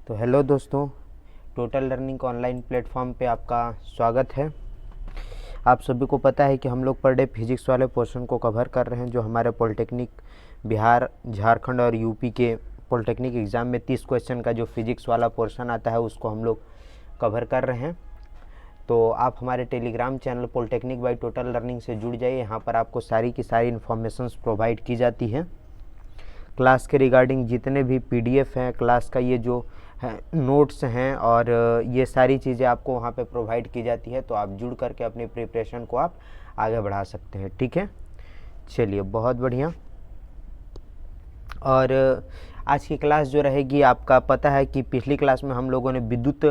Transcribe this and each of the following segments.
तो हेलो दोस्तों, total learning online platform पे आपका स्वागत है। आप सभी को पता है कि हम लोग पर डे फिजिक्स वाले पोर्शन को कवर कर रहे हैं, जो हमारे पॉलिटेक्निक बिहार, झारखंड और यूपी के पॉलिटेक्निक एग्ज़ाम में 30 क्वेश्चन का जो फिजिक्स वाला पोर्शन आता है उसको हम लोग कवर कर रहे हैं। तो आप हमारे Telegram channel polytechnic by total learning से जुड़ जाइए। यहाँ पर आपको सारी की सारी इन्फॉर्मेशंस प्रोवाइड की जाती हैं। क्लास के रिगार्डिंग जितने भी पीडीएफ हैं, क्लास का ये जो है नोट्स हैं, और ये सारी चीज़ें आपको वहाँ पे प्रोवाइड की जाती है। तो आप जुड़ करके अपनी प्रिपरेशन को आप आगे बढ़ा सकते हैं। ठीक है, चलिए बहुत बढ़िया। और आज की क्लास जो रहेगी, आपका पता है कि पिछली क्लास में हम लोगों ने विद्युत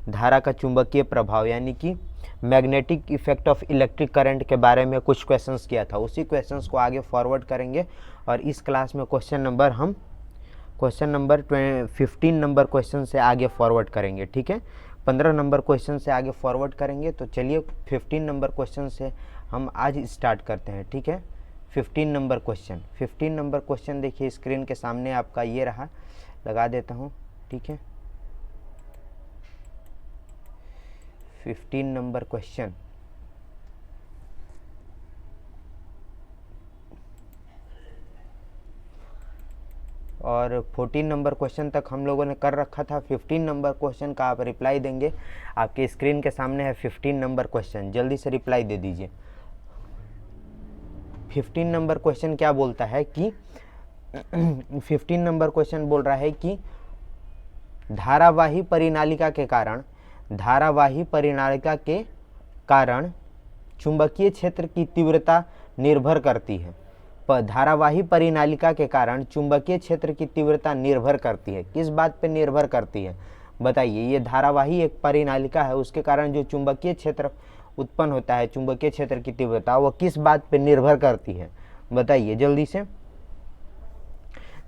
धारा का चुंबकीय प्रभाव यानी कि magnetic effect of electric current के बारे में कुछ क्वेश्चंस किया था। उसी क्वेश्चंस को आगे फॉरवर्ड करेंगे और इस क्लास में क्वेश्चन नंबर 15 नंबर क्वेश्चन से आगे फॉरवर्ड करेंगे। ठीक है, 15 नंबर क्वेश्चन से आगे फॉरवर्ड करेंगे। तो चलिए 15 नंबर क्वेश्चन से हम आज स्टार्ट करते हैं। ठीक है, 15 नंबर क्वेश्चन देखिए स्क्रीन के सामने आपका ये रहा, लगा देता हूँ। ठीक है, 15 नंबर क्वेश्चन। और 14 नंबर क्वेश्चन तक हम लोगों ने कर रखा था। 15 नंबर क्वेश्चन का आप रिप्लाई देंगे। आपके स्क्रीन के सामने है 15 नंबर क्वेश्चन, जल्दी से रिप्लाई दे दीजिए। 15 नंबर क्वेश्चन क्या बोलता है कि 15 नंबर क्वेश्चन बोल रहा है कि धारावाही परिनालिका के कारण चुंबकीय क्षेत्र की तीव्रता निर्भर करती है। धारावाही परिनालिका के कारण चुंबकीय क्षेत्र की तीव्रता निर्भर करती है। किस बात पे निर्भर करती है बताइए। ये धारावाही एक परिनालिका है, उसके कारण जो चुंबकीय क्षेत्र उत्पन्न होता है, चुंबकीय क्षेत्र की तीव्रता, वो किस बात पे निर्भर करती है बताइए जल्दी से।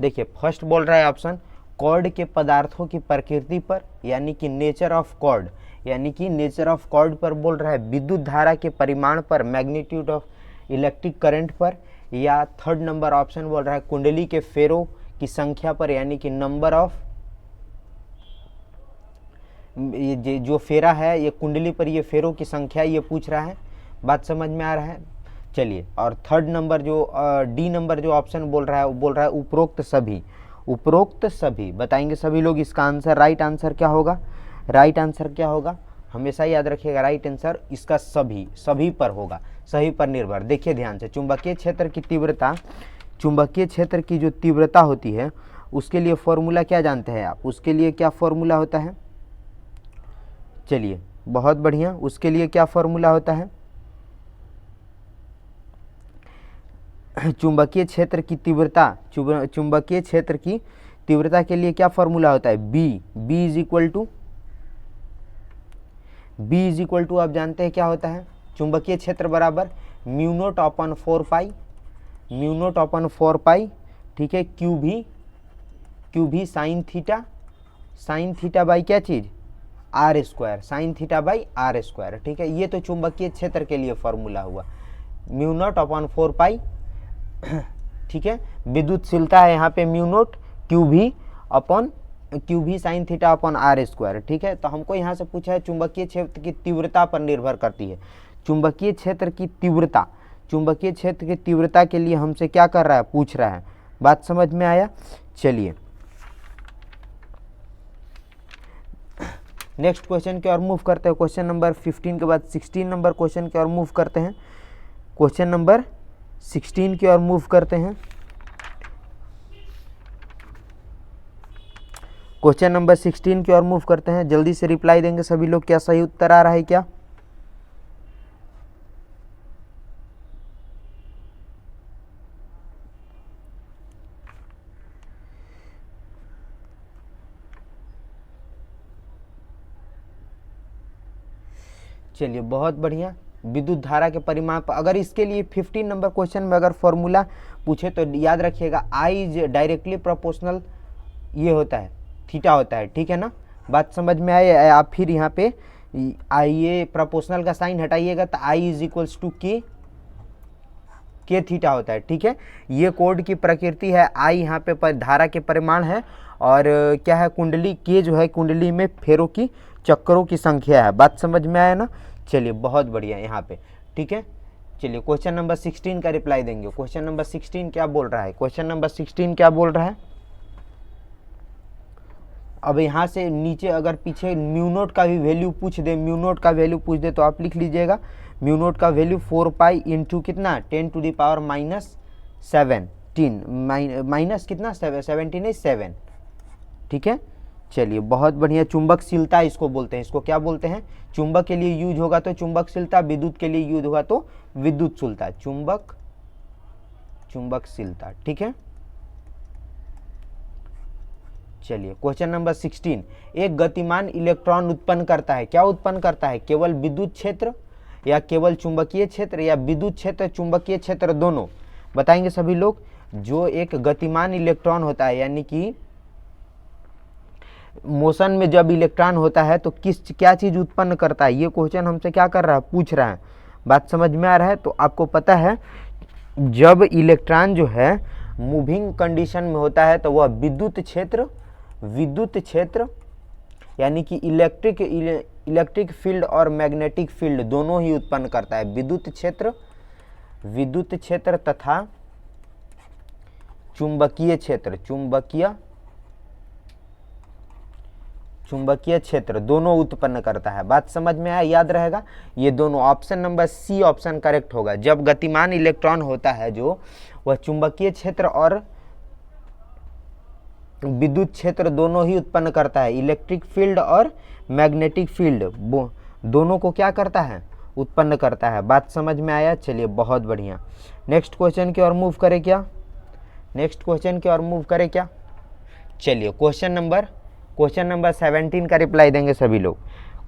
देखिए फर्स्ट बोल रहा है ऑप्शन, कॉर्ड के पदार्थों की प्रकृति पर यानी कि नेचर ऑफ कॉर्ड, यानी कि नेचर ऑफ कॉर्ड पर बोल रहा है। विद्युत धारा के परिमाण पर, मैग्नीट्यूड ऑफ इलेक्ट्रिक करंट पर, या थर्ड नंबर ऑप्शन बोल रहा है कुंडली के फेरों की संख्या पर, यानी कि नंबर ऑफ, ये जो फेरा है ये कुंडली पर, ये फेरों की संख्या ये पूछ रहा है। बात समझ में आ रहा है। चलिए, और थर्ड नंबर जो डी नंबर जो ऑप्शन बोल रहा है वो बोल रहा है उपरोक्त सभी बताएंगे सभी लोग। इसका आंसर, राइट आंसर क्या होगा? राइट आंसर क्या होगा हमेशा याद रखिएगा, राइट आंसर इसका सभी पर होगा, सही पर निर्भर। देखिए ध्यान से, चुंबकीय क्षेत्र की जो तीव्रता होती है उसके लिए फॉर्मूला क्या जानते हैं आप? उसके लिए क्या फॉर्मूला होता है? चलिए बहुत बढ़िया, उसके लिए क्या फॉर्मूला होता है? चुंबकीय क्षेत्र की तीव्रता के लिए क्या फॉर्मूला होता है? बी इज इक्वल टू आप जानते हैं क्या होता है? चुंबकीय क्षेत्र बराबर म्यू नोट अपॉन 4 पाई, ठीक है, क्यू भी साइन थीटा बाई क्या चीज? R square, sine theta by R square. ठीक है, ये तो चुंबकीय क्षेत्र के लिए फॉर्मूला हुआ, म्यू नोट अपॉन 4 पाई। ठीक है, विद्युतशीलता है यहाँ पे म्यू नोट क्यू भी sine theta upon R square. ठीक है, तो हमको यहाँ से पूछा है चुंबकीय क्षेत्र की तीव्रता पर निर्भर करती है। चुंबकीय क्षेत्र की तीव्रता के लिए हमसे क्या कर रहा है? पूछ रहा है। बात समझ में आया? चलिए नेक्स्ट क्वेश्चन की ओर मूव करते हैं। क्वेश्चन नंबर 15 के बाद 16 नंबर क्वेश्चन की ओर मूव करते हैं। क्वेश्चन नंबर 16 की ओर मूव करते हैं। क्वेश्चन नंबर 16 की ओर मूव करते हैं। जल्दी से रिप्लाई देंगे सभी लोग, क्या सही उत्तर आ रहा है क्या? चलिए बहुत बढ़िया। विद्युत धारा के परिमाण पर, अगर इसके लिए 15 नंबर क्वेश्चन में अगर फॉर्मूला पूछे तो याद रखिएगा आई इज डायरेक्टली प्रोपोर्शनल, ये होता है थीटा होता है। ठीक है ना, बात समझ में आए? आप फिर यहाँ पे आइए प्रोपोर्शनल का साइन हटाइएगा तो आई इज इक्वल्स टू के, के थीटा होता है। ठीक है, ये कोड की प्रकृति है। आई यहाँ पे धारा के परिमाण है और क्या है, कुंडली के जो है कुंडली में फेरों की चक्करों की संख्या है। बात समझ में आया ना। चलिए बहुत बढ़िया यहाँ पे। ठीक है, चलिए क्वेश्चन नंबर 16 का रिप्लाई देंगे। क्वेश्चन नंबर 16 क्या बोल रहा है, क्वेश्चन नंबर 16 क्या बोल रहा है। अब यहाँ से नीचे अगर पीछे म्यू नोट का भी वैल्यू पूछ दे, म्यू नोट का वैल्यू पूछ दे तो आप लिख लीजिएगा म्यू नोट का वैल्यू 4 पाई इंटू कितना 10 टू द पावर -17 माइनस कितना 7। ठीक है, चलिए बहुत बढ़िया। चुंबकशीलता इसको बोलते हैं, इसको क्या बोलते हैं, चुंबक के लिए यूज होगा तो चुंबकशीलता, विद्युत के लिए यूज होगा तो विद्युतशीलता, चुंबकशीलता। ठीक है, चलिए क्वेश्चन नंबर 16, एक गतिमान इलेक्ट्रॉन उत्पन्न करता है, क्या उत्पन्न करता है, केवल विद्युत क्षेत्र या केवल चुंबकीय क्षेत्र या विद्युत क्षेत्र चुंबकीय क्षेत्र दोनों, बताएंगे सभी लोग। जो एक गतिमान इलेक्ट्रॉन होता है यानी कि मोशन में जब इलेक्ट्रॉन होता है तो क्या चीज उत्पन्न करता है, ये क्वेश्चन हमसे क्या कर रहा है, पूछ रहा है। बात समझ में आ रहा है। तो आपको पता है जब इलेक्ट्रॉन जो है मूविंग कंडीशन में होता है तो वह विद्युत क्षेत्र यानी कि इलेक्ट्रिक फील्ड और मैग्नेटिक फील्ड दोनों ही उत्पन्न करता है। विद्युत क्षेत्र तथा चुंबकीय क्षेत्र दोनों उत्पन्न करता है। बात समझ में आया, याद रहेगा ये दोनों। Option number C option correct होगा। जब गतिमान इलेक्ट्रॉन होता है जो वह चुंबकीय क्षेत्र और विद्युत क्षेत्र दोनों ही उत्पन्न करता है। इलेक्ट्रिक फील्ड और मैग्नेटिक फील्ड दोनों को क्या करता है, उत्पन्न करता है। बात समझ में आया। चलिए बहुत बढ़िया। नेक्स्ट क्वेश्चन की ओर मूव करें क्या, चलिए क्वेश्चन नंबर 17 का रिप्लाई देंगे सभी लोग।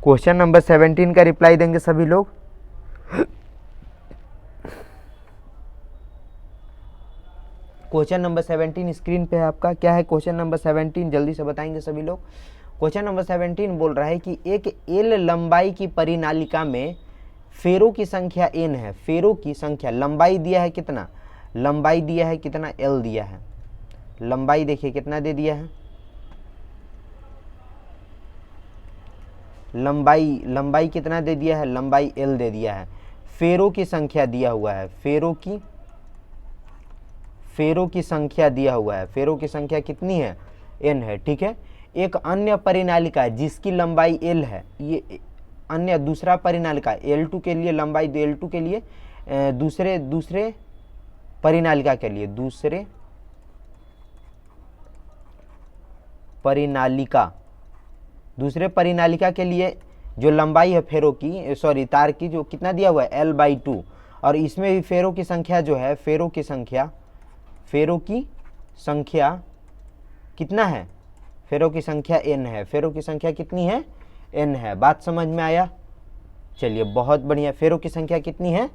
क्वेश्चन नंबर 17 का रिप्लाई देंगे सभी लोग। क्वेश्चन नंबर 17 स्क्रीन पे है आपका। क्या है क्वेश्चन नंबर 17, जल्दी से बताएंगे सभी लोग। क्वेश्चन नंबर 17 बोल रहा है कि एक एल लंबाई की परिनालिका में फेरों की संख्या एन है। फेरों की संख्या, लंबाई दिया है कितना, एल दिया है। लंबाई देखिए कितना दे दिया है, लंबाई कितना दे दिया है, लंबाई एल दे दिया है। फेरों की संख्या दिया हुआ है, फेरों की संख्या दिया हुआ है। फेरों की संख्या कितनी है, एन है। ठीक है, एक अन्य परिनालिका जिसकी लंबाई एल है, ये अन्य दूसरा परिनालिका L2 के लिए लंबाई L2 के लिए दूसरे परिनालिका के लिए दूसरे परिनालिका के लिए जो लंबाई है फेरों की, तार की, जो कितना दिया हुआ है L/2। और इसमें भी फेरों की संख्या जो है, फेरों की संख्या कितना है, फेरों की संख्या n है। फेरों की संख्या कितनी है, n है। बात समझ में आया। चलिए बहुत बढ़िया। फेरों की संख्या कितनी है,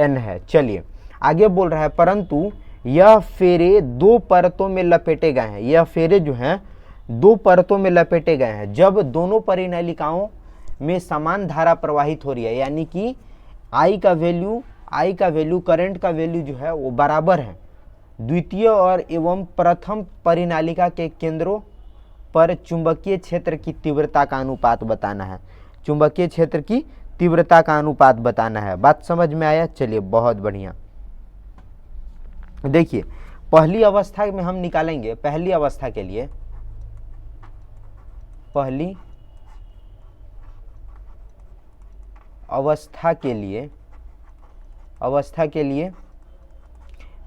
n है। चलिए आगे बोल रहा है, परंतु यह फेरे दो परतों में लपेटे गए हैं। यह फेरे जो हैं दो परतों में लपेटे गए हैं जब दोनों परिनालिकाओं में समान धारा प्रवाहित हो रही है, यानी कि I का वैल्यू करंट का वैल्यू जो है वो बराबर है। द्वितीय और एवं प्रथम परिनालिका के केंद्रों पर चुंबकीय क्षेत्र की तीव्रता का अनुपात बताना है। चुंबकीय क्षेत्र की तीव्रता का अनुपात बताना है। बात समझ में आया। चलिए बहुत बढ़िया। देखिए पहली अवस्था में हम निकालेंगे, पहली अवस्था के लिए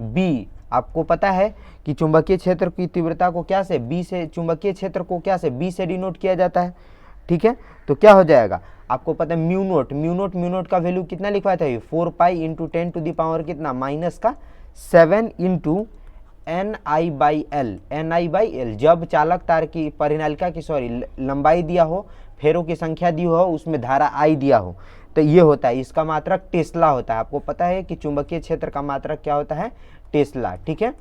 B, आपको पता है कि चुंबकीय क्षेत्र की तीव्रता को क्या से, B से, चुंबकीय क्षेत्र को क्या से, B से डिनोट किया जाता है। ठीक है, तो क्या हो जाएगा, आपको पता है म्यू नोट का वैल्यू कितना लिखवाया था, 4 pi into 10 to the power कितना -7 इंटू NI/L। जब चालक तार की परिनालिका की लंबाई दिया हो, फेरों की संख्या दी हो, उसमें धारा I दिया हो, तो ये होता है, इसका मात्रक टेस्ला होता है। आपको पता है कि चुंबकीय क्षेत्र का मात्रक क्या होता है, टेस्ला। ठीक है,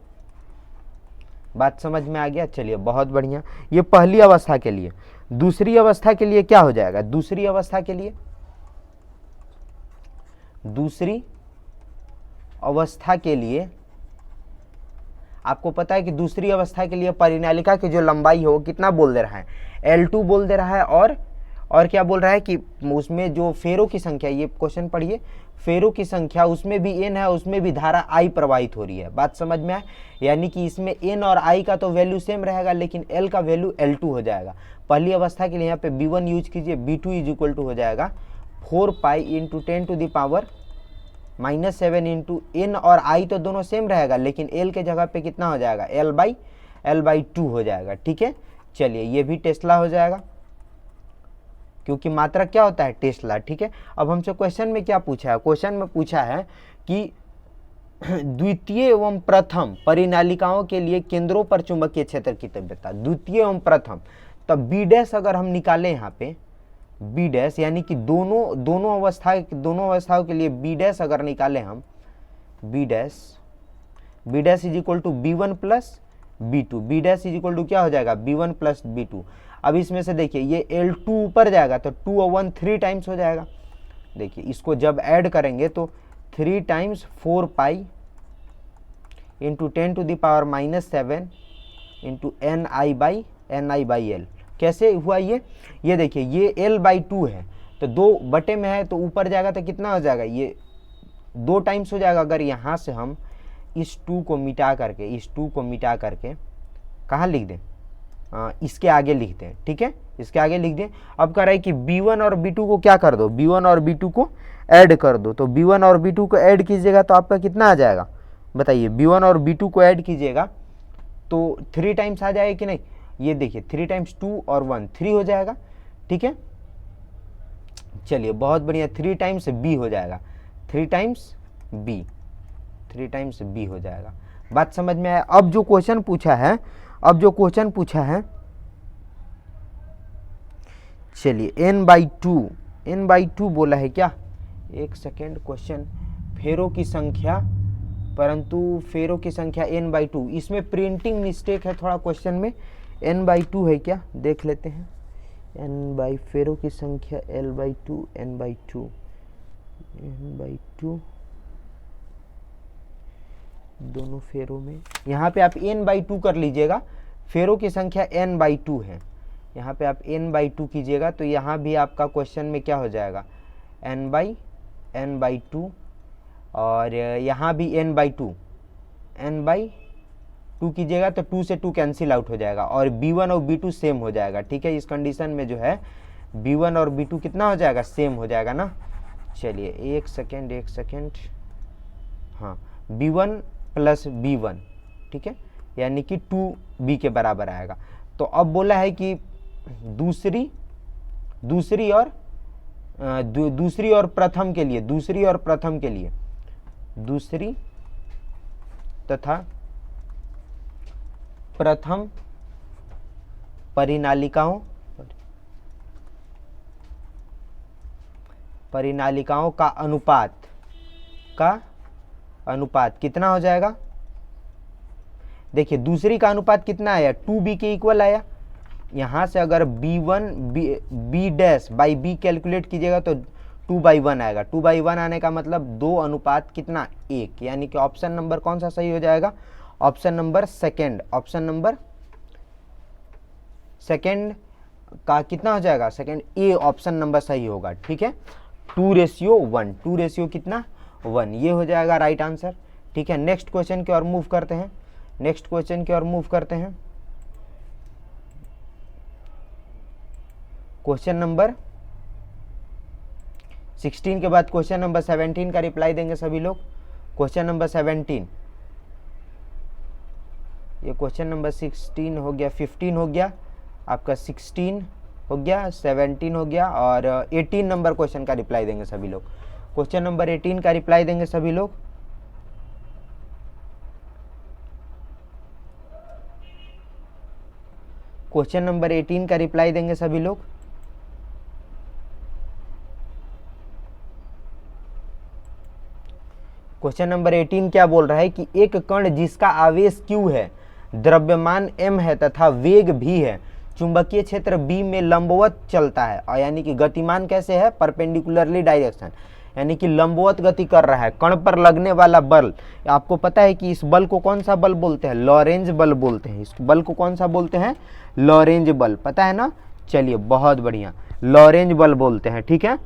बात समझ में आ गया। चलिए बहुत बढ़िया। ये पहली अवस्था के लिए। दूसरी अवस्था के लिए क्या हो जाएगा, दूसरी अवस्था के लिए, आपको पता है कि दूसरी अवस्था के लिए परिनालिका की जो लंबाई है वो कितना बोल दे रहा है, L2 बोल दे रहा है, और क्या बोल रहा है कि उसमें जो फेरों की संख्या, ये क्वेश्चन पढ़िए, फेरों की संख्या उसमें भी n है, उसमें भी धारा I प्रवाहित हो रही है। बात समझ में आए? यानी कि इसमें n और I का तो वैल्यू सेम रहेगा, लेकिन L का वैल्यू L2 हो जाएगा। पहली अवस्था के लिए यहाँ पे B1 यूज कीजिए, B2 इज इक्वल टू हो जाएगा 4 pi into 10 to the power -7 into n और I तो दोनों सेम रहेगा, लेकिन L के जगह पे कितना हो जाएगा, L/2 हो जाएगा। ठीक है, चलिए ये भी टेस्ला हो जाएगा, क्योंकि मात्रक क्या होता है, टेस्ला। ठीक है, अब हमसे क्वेश्चन में क्या पूछा है, क्वेश्चन में पूछा है कि द्वितीय एवं प्रथम परिनालिकाओं के लिए केंद्रों पर चुंबकीय क्षेत्र की तीव्रता, द्वितीय एवं प्रथम, तब B' अगर हम निकालें यहाँ पे B' यानी कि दोनों अवस्थाओं के लिए B' अगर निकालें हम, B' is equal to B1 plus B2, B' is equal to क्या हो जाएगा, B1 प्लस B2। अब इसमें से देखिए ये L2 ऊपर जाएगा तो 2 और 1 3 टाइम्स हो जाएगा। देखिए इसको जब ऐड करेंगे तो 3 times 4 pi into 10 to the power -7 into Ni/L। कैसे हुआ ये देखिए ये L/2 है, तो 2 बटे में है तो ऊपर जाएगा तो कितना हो जाएगा, ये 2 टाइम्स हो जाएगा। अगर यहाँ से हम इस 2 को मिटा करके कहाँ लिख दें, इसके आगे लिख दें। ठीक है, इसके आगे लिख दें। अब कह रहा है कि B1 और B2 को क्या कर दो, B1 और B2 को ऐड कर दो, तो B1 और B2 को ऐड कीजिएगा तो आपका कितना आ जाएगा, बताइए। B1 और B2 को ऐड कीजिएगा तो 3 टाइम्स आ जाएगा कि नहीं, ये देखिए 3 टाइम्स 2 और 1 3 हो जाएगा। ठीक है, चलिए बहुत बढ़िया, 3 टाइम्स B हो जाएगा, 3 टाइम्स B हो जाएगा। बात समझ में आया? अब जो क्वेश्चन पूछा है, चलिए n/2 बोला है क्या, एक सेकेंड, क्वेश्चन फेरों की संख्या, परंतु फेरों की संख्या n/2, इसमें प्रिंटिंग मिस्टेक है थोड़ा क्वेश्चन में, n/2 है क्या, देख लेते हैं। फेरों की संख्या L/2 n/2 दोनों फेरों में, यहाँ पे आप n/2 कर लीजिएगा, फेरों की संख्या n/2 है, यहाँ पे आप n/2 कीजिएगा तो यहाँ भी आपका क्वेश्चन में क्या हो जाएगा, n/2, और यहाँ भी n/2 कीजिएगा तो 2 से 2 कैंसिल आउट हो जाएगा, और B1 और B2 सेम हो जाएगा। ठीक है, इस कंडीशन में जो है B1 और B2 कितना हो जाएगा, सेम हो जाएगा ना। चलिए एक सेकेंड, हाँ, B1 प्लस B1, ठीक है, यानी कि 2B के बराबर आएगा। तो अब बोला है कि दूसरी और प्रथम के लिए, दूसरी तथा प्रथम परिनालिकाओं का अनुपात कितना हो जाएगा। देखिए दूसरी का अनुपात कितना आया, 2B के इक्वल आया। यहाँ से अगर B' कैलकुलेट कीजिएगा तो 2/1 आएगा। 2/1 आने का मतलब 2 अनुपात कितना, 1, यानी कि ऑप्शन नंबर कौन सा सही हो जाएगा, ऑप्शन नंबर सेकंड का कितना हो जाएगा, सेकंड ए ऑप्शन नंबर सही होगा। ठीक है, 2:1, 2 रेशियो कितना 1, ये हो जाएगा राइट आंसर। ठीक है, नेक्स्ट क्वेश्चन की ओर मूव करते हैं। क्वेश्चन नंबर 16 के बाद क्वेश्चन नंबर 17 का रिप्लाई देंगे सभी लोग। क्वेश्चन नंबर 17, ये क्वेश्चन नंबर 16 हो गया, 15 हो गया आपका, 16 हो गया, 17 हो गया, और 18 नंबर क्वेश्चन का रिप्लाई देंगे सभी लोग। क्वेश्चन नंबर 18 का रिप्लाई देंगे सभी लोग। क्वेश्चन नंबर 18 का रिप्लाई देंगे सभी लोग। क्वेश्चन नंबर 18 क्या बोल रहा है कि एक कण जिसका आवेश Q है, द्रव्यमान m है तथा वेग v है, चुंबकीय क्षेत्र B में लंबवत चलता है, और यानी कि गतिमान कैसे है, परपेंडिकुलरली डायरेक्शन, यानी कि लंबवत गति कर रहा है, कण पर लगने वाला बल। आपको पता है कि इस बल को कौन सा बल बोलते हैं? लॉरेंज बल बोलते हैं। इस बल को कौन सा बोलते हैं? लॉरेंज बल, पता है ना? चलिए बहुत बढ़िया, लॉरेंज बल बोलते हैं, ठीक है।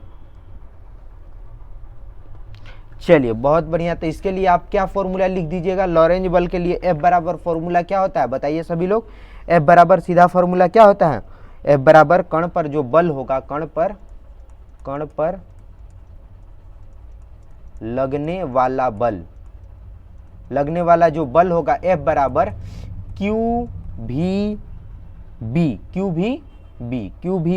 चलिए बहुत बढ़िया, तो इसके लिए आप क्या फॉर्मूला लिख दीजिएगा? लॉरेंज बल के लिए F बराबर फॉर्मूला क्या होता है बताइए सभी लोग? F बराबर सीधा फॉर्मूला क्या होता है? F बराबर कण पर जो बल होगा, कण पर लगने वाला बल, लगने वाला जो बल होगा F बराबर क्यू भी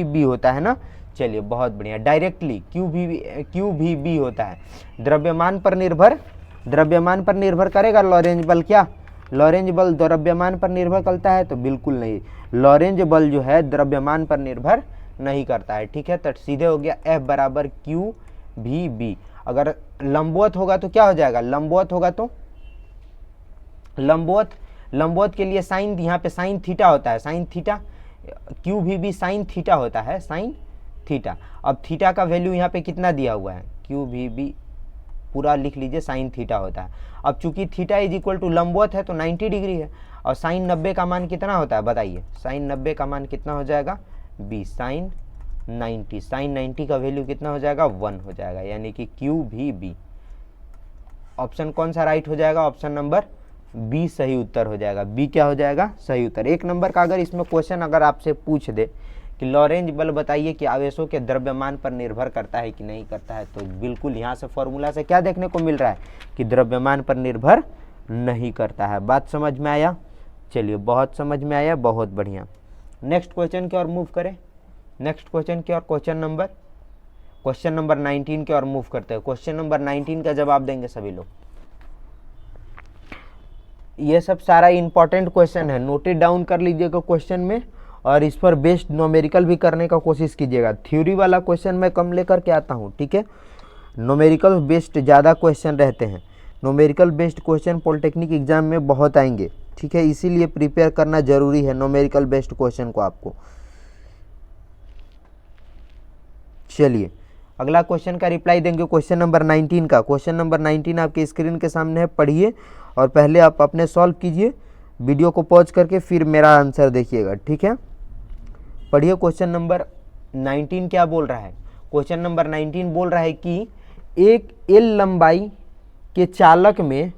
बी होता है ना। चलिए बहुत बढ़िया, डायरेक्टली क्यू भी बी होता है। द्रव्यमान पर निर्भर करेगा लॉरेंज बल? क्या लॉरेंज बल द्रव्यमान पर निर्भर करता है? तो बिल्कुल नहीं, लॉरेंज बल जो है द्रव्यमान पर निर्भर नहीं करता है, ठीक है। तो सीधे हो गया F बराबर क्यू भी बी। अगर लंबवत होगा तो क्या हो जाएगा? लंबवत होगा तो लंबवत के लिए साइन, यहाँ पे साइन थीटा होता है, साइन थीटा, क्यू भी साइन थीटा होता है, साइन थीटा। अब थीटा का वैल्यू यहाँ पे कितना दिया हुआ है? क्यू भी पूरा लिख लीजिए, साइन थीटा होता है। अब चूंकि थीटा इज इक्वल टू लंबवत है तो 90 डिग्री है, और साइन 90 का मान कितना होता है बताइए? साइन 90 का मान कितना हो जाएगा? 20, साइन 90 का वैल्यू कितना हो जाएगा? 1 हो जाएगा, यानी कि क्यू भी बी। ऑप्शन कौन सा राइट हो जाएगा? ऑप्शन नंबर बी सही उत्तर हो जाएगा। बी क्या हो जाएगा? सही उत्तर। एक नंबर का अगर इसमें क्वेश्चन अगर आपसे पूछ दे कि लॉरेंज बल बताइए कि आवेशों के द्रव्यमान पर निर्भर करता है कि नहीं करता है, तो बिल्कुल यहाँ से फॉर्मूला से क्या देखने को मिल रहा है कि द्रव्यमान पर निर्भर नहीं करता है। बात समझ में आया? चलिए बहुत समझ में आया, बहुत बढ़िया। नेक्स्ट क्वेश्चन की ओर मूव करें, नेक्स्ट क्वेश्चन की ओर, क्वेश्चन नंबर 19 की ओर मूव करते हैं। क्वेश्चन नंबर 19 का जवाब देंगे सभी लोग। ये सब सारा इंपॉर्टेंट क्वेश्चन है, नोटेड डाउन कर लीजिएगा क्वेश्चन में, और इस पर बेस्ड न्यूमेरिकल भी करने का कोशिश कीजिएगा। थ्योरी वाला क्वेश्चन मैं कम लेकर के आता हूँ, ठीक है। न्यूमेरिकल बेस्ड ज़्यादा क्वेश्चन रहते हैं। Numerical based question polytechnic exam में बहुत आएंगे, ठीक है, इसीलिए प्रिपेयर करना जरूरी है न्यूमेरिकल बेस्ड क्वेश्चन को आपको। चलिए अगला क्वेश्चन का रिप्लाई देंगे, क्वेश्चन नंबर 19 का। क्वेश्चन नंबर 19 आपके स्क्रीन के सामने है, पढ़िए और पहले आप अपने सॉल्व कीजिए, वीडियो को पॉज करके फिर मेरा आंसर देखिएगा, ठीक है। पढ़िए क्वेश्चन नंबर 19 क्या बोल रहा है। क्वेश्चन नंबर 19 बोल रहा है कि एक एल लंबाई के चालक में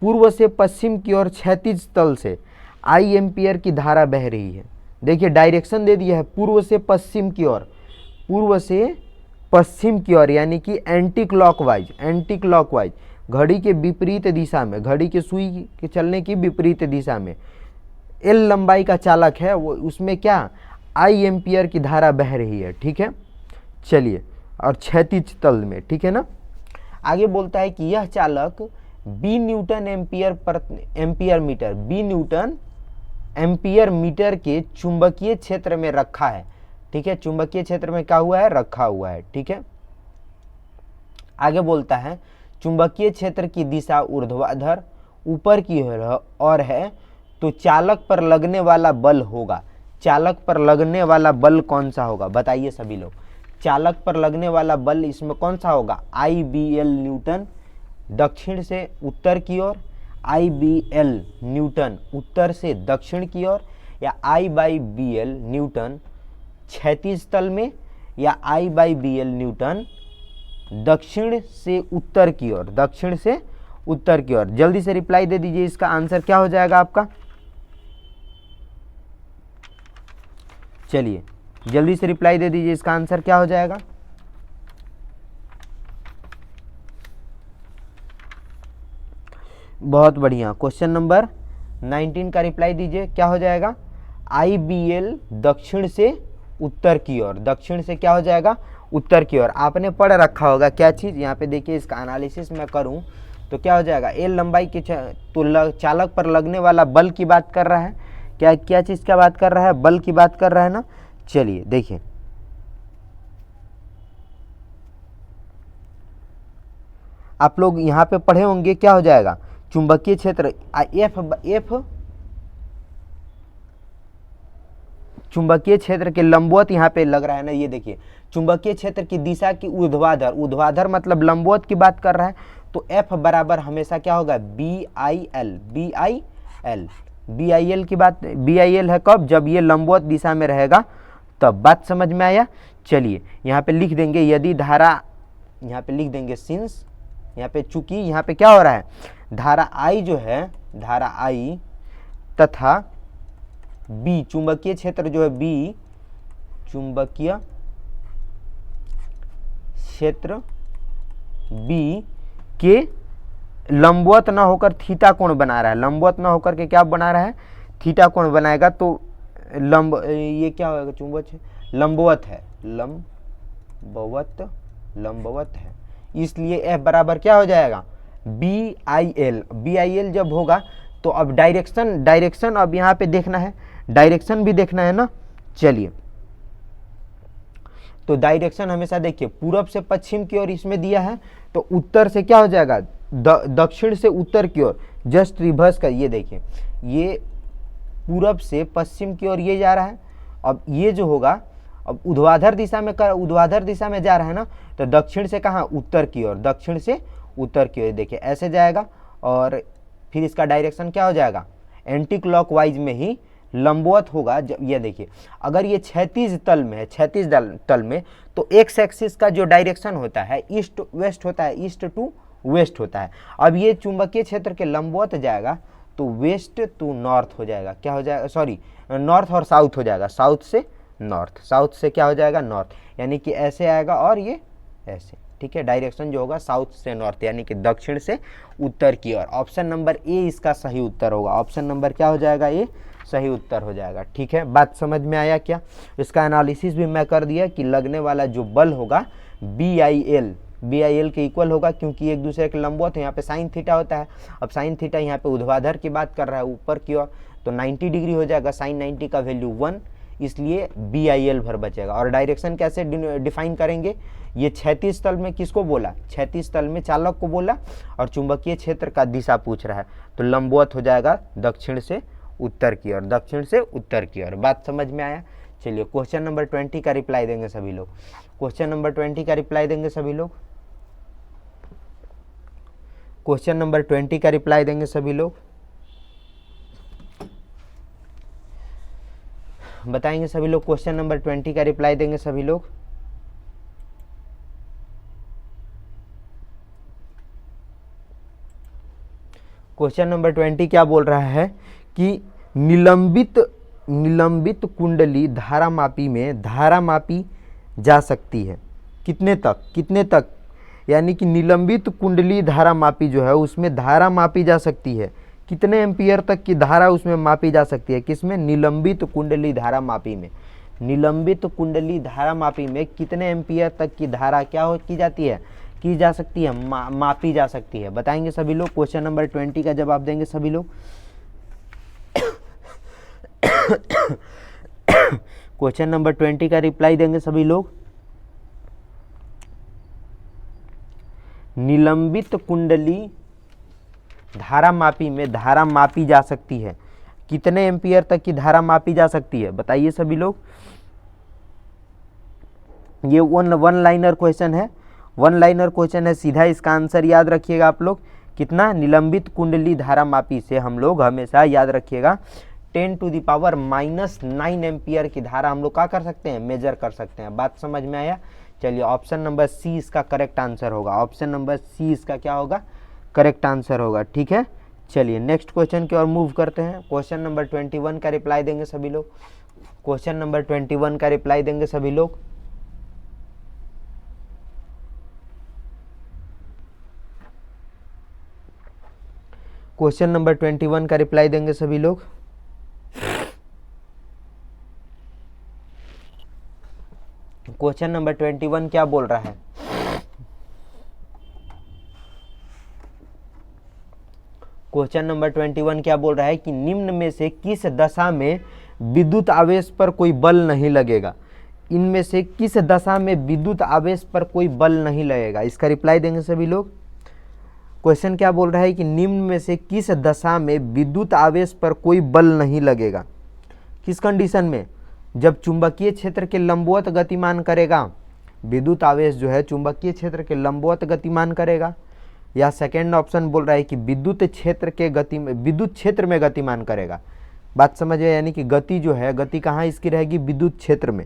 पूर्व से पश्चिम की ओर क्षैतिज तल से आई एम्पियर की धारा बह रही है। देखिए डायरेक्शन दे दिया है, पूर्व से पश्चिम की ओर, पूर्व से पश्चिम की ओर, यानी कि एंटी क्लॉकवाइज, घड़ी के विपरीत दिशा में, घड़ी के सुई के चलने की विपरीत दिशा में एल लंबाई का चालक है, वो उसमें क्या आई एम्पियर की धारा बह रही है, ठीक है। चलिए, और क्षैतिज तल में, ठीक है ना। आगे बोलता है कि यह चालक बी न्यूटन एम्पियर मीटर के चुंबकीय क्षेत्र में रखा है, ठीक है। चुंबकीय क्षेत्र में क्या हुआ है? रखा हुआ है, ठीक है। आगे बोलता है चुंबकीय क्षेत्र की दिशा ऊर्ध्वाधर ऊपर की ओर है, तो चालक पर लगने वाला बल होगा। चालक पर लगने वाला बल कौन सा होगा बताइए सभी लोग। चालक पर लगने वाला बल इसमें कौन सा होगा? IBL न्यूटन दक्षिण से उत्तर की ओर, IBL न्यूटन उत्तर से दक्षिण की ओर, या I/BL न्यूटन क्षैतिज तल में, या I/BL न्यूटन दक्षिण से उत्तर की ओर, दक्षिण से उत्तर की ओर। जल्दी से रिप्लाई दे दीजिए, इसका आंसर क्या हो जाएगा आपका? चलिए जल्दी से रिप्लाई दे दीजिए, इसका आंसर क्या हो जाएगा? बहुत बढ़िया, क्वेश्चन नंबर 19 का रिप्लाई दीजिए, क्या हो जाएगा? IBL दक्षिण से उत्तर की ओर, दक्षिण से क्या हो जाएगा? उत्तर की ओर। आपने पढ़ रखा होगा क्या चीज़, यहाँ पे देखिए, इसका एनालिसिस मैं करूँ तो क्या हो जाएगा? एल लंबाई के तो चालक पर लगने वाला बल की बात कर रहा है, क्या चीज़ का बात कर रहा है? बल की बात कर रहा है ना। चलिए देखिए, आप लोग यहाँ पे पढ़े होंगे, क्या हो जाएगा? चुंबकीय क्षेत्र चुंबकीय क्षेत्र के लंबवत यहाँ पे लग रहा है ना, ये देखिए चुंबकीय क्षेत्र की दिशा की ऊर्ध्वाधर, ऊर्ध्वाधर मतलब लंबवत की बात कर रहा है, तो F बराबर हमेशा क्या होगा, BIL, BIL की बात, BIL है कब, जब ये लंबवत दिशा में रहेगा तब। बात समझ में आया। चलिए यहाँ पे लिख देंगे यदि धारा, यहाँ पे लिख देंगे सिंस, यहाँ पे चूंकि यहाँ पे क्या हो रहा है, धारा I जो है, धारा I तथा B, चुंबकीय क्षेत्र जो है B, चुंबकीय क्षेत्र B के लंबवत ना होकर थीटा कोण बना रहा है, लंबवत ना होकर के क्या बना रहा है, थीटा कोण बनाएगा, तो ये क्या होगा, चुंबकीय लंबवत है, लंबवत है, इसलिए F बराबर क्या हो जाएगा, BIL जब होगा तो अब डायरेक्शन अब यहाँ पे देखना है, डायरेक्शन भी देखना है ना। चलिए तो डायरेक्शन हमेशा देखिए पूरब से पश्चिम की ओर इसमें दिया है, तो उत्तर से क्या हो जाएगा, दक्षिण से उत्तर की ओर, जस्ट रिवर्स का, ये देखिए ये पूरब से पश्चिम की ओर ये जा रहा है, अब ये जो होगा अब ऊर्ध्वाधर दिशा में जा रहा है ना, तो दक्षिण से कहाँ, उत्तर की ओर, दक्षिण से उत्तर की ओर, देखिए ऐसे जाएगा, और फिर इसका डायरेक्शन क्या हो जाएगा, एंटी क्लॉकवाइज में ही लंबवत होगा। जब ये देखिए अगर ये क्षैतिज तल में है, क्षैतिज तल में, तो एक्स एक्सिस का जो डायरेक्शन होता है ईस्ट वेस्ट होता है, ईस्ट टू वेस्ट होता है। अब ये चुंबकीय क्षेत्र के लंबवत जाएगा तो वेस्ट टू नॉर्थ हो जाएगा, क्या हो जाएगा, सॉरी नॉर्थ और साउथ हो जाएगा, साउथ से नॉर्थ, साउथ से क्या हो जाएगा, नॉर्थ, यानी कि ऐसे आएगा और ये ऐसे, ठीक है। डायरेक्शन जो होगा साउथ से नॉर्थ, यानी कि दक्षिण से उत्तर की ओर। ऑप्शन नंबर ए इसका सही उत्तर होगा, ऑप्शन नंबर क्या हो जाएगा, ए सही उत्तर हो जाएगा, ठीक है। बात समझ में आया क्या, इसका एनालिसिस भी मैं कर दिया कि लगने वाला जो बल होगा BIL के इक्वल होगा, क्योंकि एक दूसरे के लंबवत है, यहाँ पे साइन थीटा होता है, अब साइन थीटा यहाँ पे ऊर्ध्वाधर की बात कर रहा है ऊपर की ओर, तो 90 डिग्री हो जाएगा, साइन 90 का वैल्यू 1, इसलिए BIL भर बचेगा। और डायरेक्शन कैसे डिफाइन करेंगे, ये क्षैतिज तल में किसको बोला, क्षैतिज तल में चालक को बोला, और चुंबकीय क्षेत्र का दिशा पूछ रहा है, तो लंबवत हो जाएगा दक्षिण से उत्तर की ओर, दक्षिण से उत्तर की ओर। बात समझ में आया। चलिए क्वेश्चन नंबर 20 का रिप्लाई देंगे सभी लोग, क्वेश्चन नंबर 20 का रिप्लाई देंगे सभी लोग, क्वेश्चन नंबर 20 का रिप्लाई देंगे सभी लोग, बताएंगे सभी लोग, क्वेश्चन नंबर 20 का रिप्लाई देंगे सभी लोग। क्वेश्चन नंबर 20 क्या बोल रहा है कि निलंबित कुंडली धारामापी में धारा मापी जा सकती है, कितने तक, यानी कि निलंबित कुंडली धारा मापी जो है उसमें धारा मापी जा सकती है, कितने एम्पियर तक की धारा उसमें मापी जा सकती है, किसमें, निलंबित कुंडली धारा मापी में, निलंबित कुंडली धारा मापी में कितने एम्पियर तक की धारा क्या हो की जाती है, की जा सकती है, मापी जा सकती है। बताएंगे सभी लोग, क्वेश्चन नंबर 20 का जवाब देंगे सभी लोग। क्वेश्चन नंबर 20 का रिप्लाई देंगे सभी लोग। निलंबित कुंडली धारा मापी में धारा मापी जा सकती है, कितने एम्पियर तक की धारा मापी जा सकती है, बताइए सभी लोग। ये वन लाइनर क्वेश्चन है, वन लाइनर क्वेश्चन है, सीधा इसका आंसर याद रखिएगा आप लोग, कितना, निलंबित कुंडली धारा मापी से हम लोग हमेशा याद रखिएगा 10⁻⁹ एम्पियर की धारा हम लोग क्या कर सकते हैं, मेजर कर सकते हैं। बात समझ में आया। चलिए ऑप्शन नंबर सी इसका करेक्ट आंसर होगा, ऑप्शन नंबर सी इसका क्या होगा, करेक्ट आंसर होगा, ठीक है। चलिए नेक्स्ट क्वेश्चन की ओर मूव करते हैं। क्वेश्चन नंबर 21 का रिप्लाई देंगे सभी लोग, क्वेश्चन नंबर 21 का रिप्लाई देंगे सभी लोग। क्वेश्चन नंबर 21 का रिप्लाई देंगे सभी लोग। क्वेश्चन नंबर 21 क्या बोल रहा है, क्वेश्चन नंबर 21 क्या बोल रहा है कि निम्न में से किस दशा में विद्युत आवेश पर कोई बल नहीं लगेगा, इनमें से किस दशा में विद्युत आवेश पर कोई बल नहीं लगेगा, इसका रिप्लाई देंगे सभी लोग। क्वेश्चन क्या बोल रहा है कि निम्न में से किस दशा में विद्युत आवेश पर कोई बल नहीं लगेगा, किस कंडीशन में, जब चुंबकीय क्षेत्र के लंबवत गतिमान करेगा, विद्युत आवेश जो है चुंबकीय क्षेत्र के लंबवत गतिमान करेगा, या सेकेंड ऑप्शन बोल रहा है कि विद्युत क्षेत्र में गतिमान करेगा। बात समझिए, यानी कि गति जो है, गति कहाँ इसकी रहेगी, विद्युत क्षेत्र में।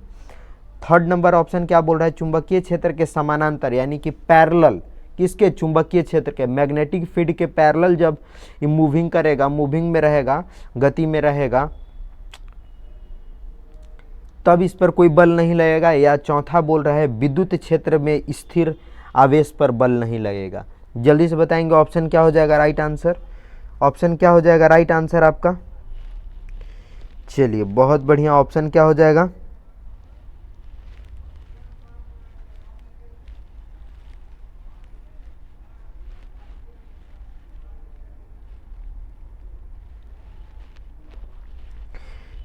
थर्ड नंबर ऑप्शन क्या बोल रहा है, चुंबकीय क्षेत्र के समानांतर यानी कि पैरेलल, किसके, चुंबकीय क्षेत्र के, मैग्नेटिक फील्ड के पैरेलल जब ये मूविंग करेगा, मूविंग में रहेगा, गति में रहेगा, तब इस पर कोई बल नहीं लगेगा। या चौथा बोल रहा है विद्युत क्षेत्र में स्थिर आवेश पर बल नहीं लगेगा। जल्दी से बताएंगे ऑप्शन क्या हो जाएगा राइट आंसर, ऑप्शन क्या हो जाएगा राइट आंसर आपका। चलिए बहुत बढ़िया, ऑप्शन क्या हो जाएगा,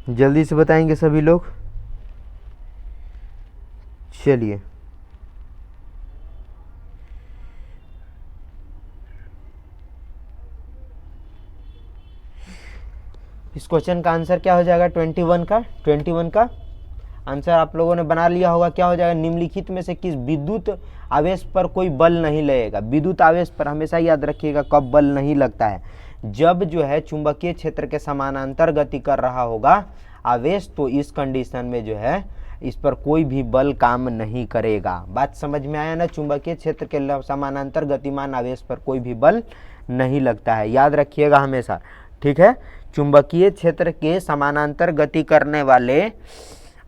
जल्दी से बताएंगे सभी लोग। चलिए इस क्वेश्चन का आंसर क्या हो जाएगा, 21 का आंसर आप लोगों ने बना लिया होगा। क्या हो जाएगा, निम्नलिखित में से किस विद्युत आवेश पर कोई बल नहीं लगेगा। विद्युत आवेश पर हमेशा याद रखिएगा कब बल नहीं लगता है, जब जो है चुंबकीय क्षेत्र के समानांतर गति कर रहा होगा आवेश, तो इस कंडीशन में जो है इस पर कोई भी बल काम नहीं करेगा। बात समझ में आया ना, चुंबकीय क्षेत्र के समानांतर गतिमान आवेश पर कोई भी बल नहीं लगता है, याद रखिएगा हमेशा, ठीक है। चुंबकीय क्षेत्र के समानांतर गति करने वाले